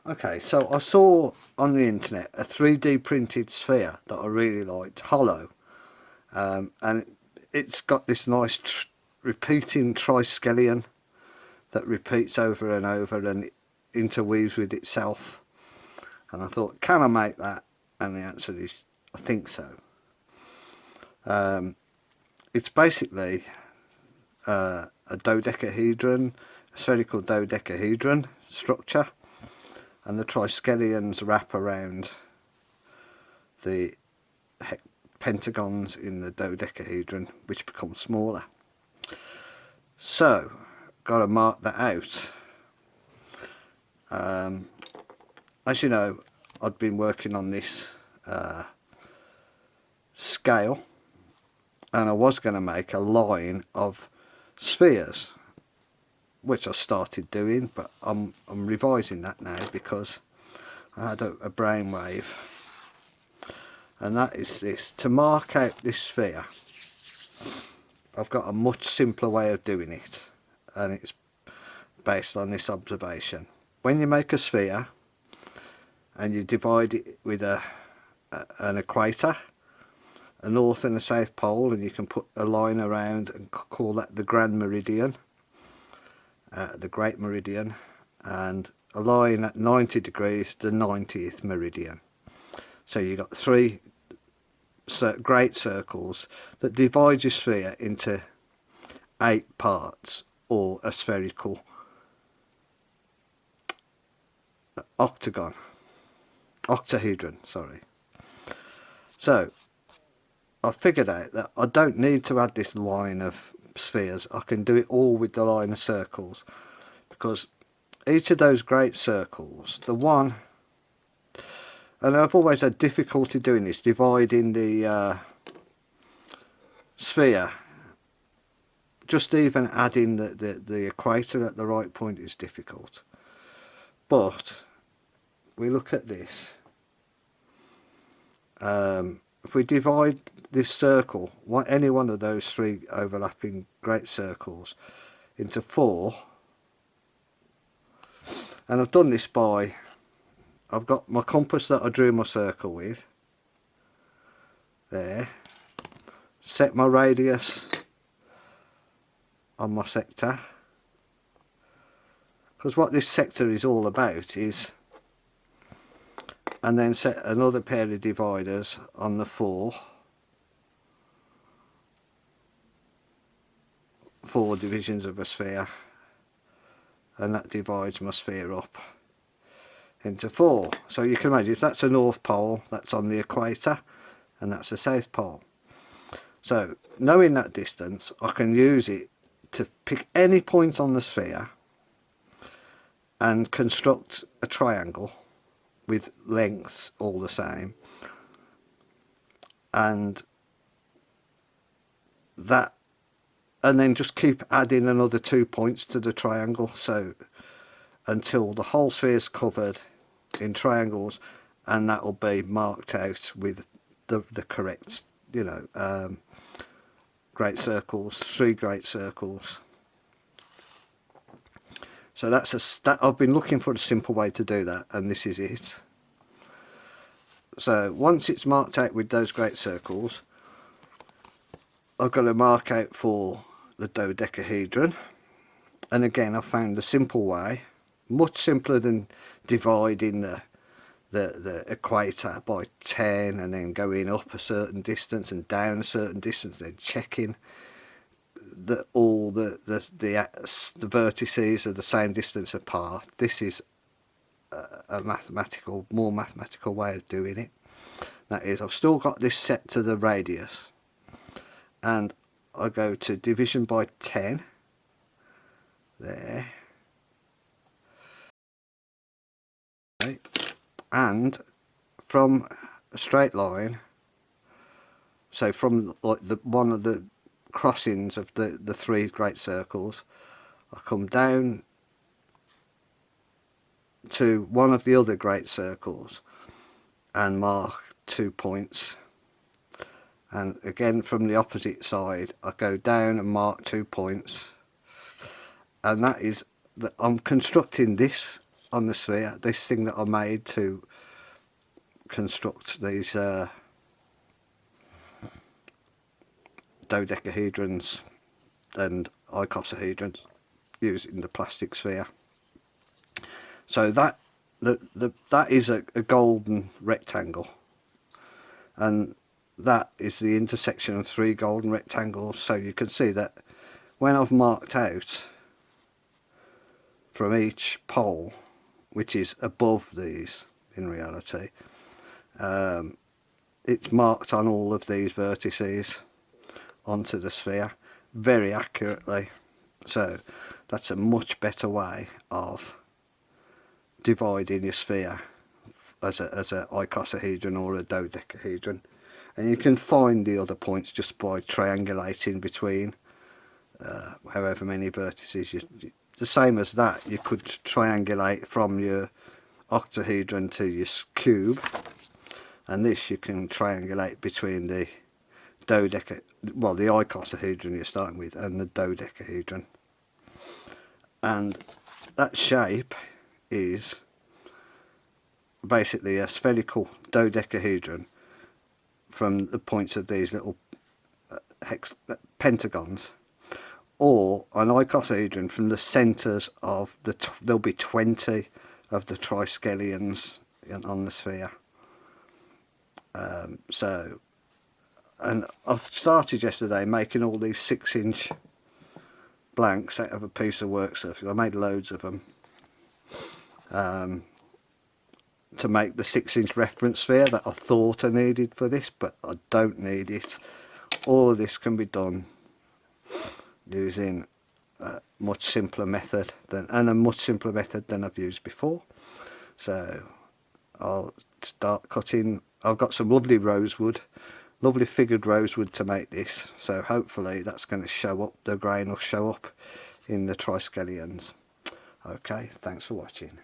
Okay, so I saw on the internet a 3D printed sphere that I really liked, hollow, and it's got this nice repeating Triskelion that repeats over and over and it interweaves with itself. And I thought, can I make that? And the answer is, I think so. It's basically a dodecahedron, a spherical dodecahedron structure, and the Triskelions wrap around the pentagons in the dodecahedron, which become smaller. So, got to mark that out. As you know, I'd been working on this scale, and I was going to make a line of spheres, which I started doing, but I'm revising that now because I had a brainwave, and that is this. To mark out this sphere, I've got a much simpler way of doing it, and it's based on this observation. When you make a sphere and you divide it with an equator, a north and a south pole, and you can put a line around and call that the grand meridian, the great meridian, and a line at 90 degrees, the 90th meridian. So you've got three great circles that divide your sphere into 8 parts, or a spherical octagon, octahedron, sorry. So I figured out that I don't need to add this line of spheres. I can do it all with the line of circles, because each of those great circles, the one, and I've always had difficulty doing this, dividing the sphere. Just even adding the equator at the right point is difficult. But we look at this. If we divide this circle, any one of those 3 overlapping great circles, into 4, and I've done this by, I've got my compass that I drew my circle with there, set my radius on my sector, because what this sector is all about is, and then set another pair of dividers on the 4 divisions of a sphere, and that divides my sphere up into 4. So you can imagine, if that's a north pole, that's on the equator, and that's the south pole. So knowing that distance, I can use it to pick any point on the sphere and construct a triangle with lengths all the same, and then just keep adding another 2 points to the triangle, so until the whole sphere is covered in triangles, and that will be marked out with the correct, you know, great circles, 3 great circles. So I've been looking for a simple way to do that, and this is it. So once it's marked out with those great circles, I've got to mark out for the dodecahedron, and again I've found the simple way, much simpler than dividing the equator by 10 and then going up a certain distance and down a certain distance, then checking that all the vertices are the same distance apart. This is a more mathematical way of doing it. That is, I've still got this set to the radius, and I go to division by 10 there, okay. And from a straight line, so from like one of the crossings of the 3 great circles, I come down to one of the other great circles and mark 2 points, and again from the opposite side I go down and mark 2 points, and that is that I'm constructing this on the sphere, this thing that I made to construct these dodecahedrons and icosahedrons using the plastic sphere. So that that is a golden rectangle, and that is the intersection of 3 golden rectangles. So you can see that when I've marked out from each pole, which is above these in reality, it's marked on all of these vertices onto the sphere very accurately. So that's a much better way of dividing your sphere as a icosahedron or a dodecahedron. And you can find the other points just by triangulating between however many vertices the same as that. You could triangulate from your octahedron to your cube, and this you can triangulate between the the icosahedron you're starting with and the dodecahedron. And that shape is basically a spherical dodecahedron from the points of these little pentagons, or an icosahedron from the centres of there'll be 20 of the Triskelions on the sphere. And I started yesterday making all these 6-inch blanks out of a piece of work surface. I made loads of them to make the 6-inch reference sphere that I thought I needed for this, but I don't need it. All of this can be done using a much simpler method than I've used before. So I'll start cutting. I've got some lovely figured rosewood to make this, so hopefully that's going to show up, the grain will show up in the Triskelions. Okay, thanks for watching.